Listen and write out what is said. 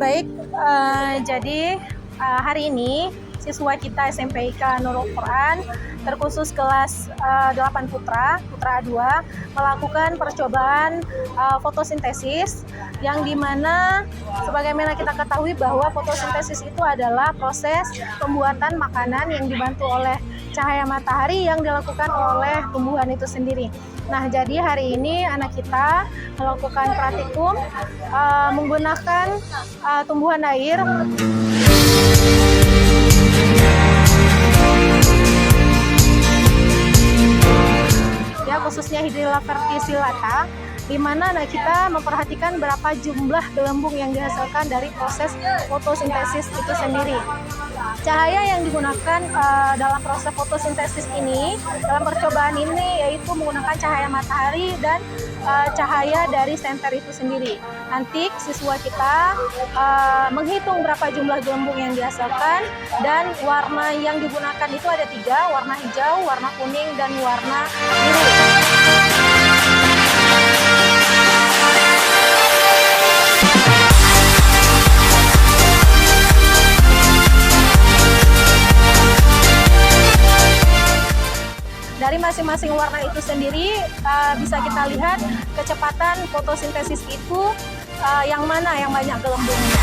Baik, jadi hari ini siswa kita SMPIK Nurul Quran terkhusus kelas 8 Putra A2 melakukan percobaan fotosintesis yang dimana sebagaimana kita ketahui bahwa fotosintesis itu adalah proses pembuatan makanan yang dibantu oleh cahaya matahari yang dilakukan oleh tumbuhan itu sendiri. Nah, jadi hari ini anak kita melakukan praktikum menggunakan tumbuhan air. Ya, khususnya Hydrilla verticillata, di mana kita memperhatikan berapa jumlah gelembung yang dihasilkan dari proses fotosintesis itu sendiri. Cahaya yang digunakan dalam proses fotosintesis ini, dalam percobaan ini, yaitu menggunakan cahaya matahari dan cahaya dari senter itu sendiri. Nanti siswa kita menghitung berapa jumlah gelembung yang dihasilkan, dan warna yang digunakan itu ada 3, warna hijau, warna kuning, dan warna biru. Dari masing-masing warna itu sendiri bisa kita lihat kecepatan fotosintesis itu yang mana yang banyak gelembungnya.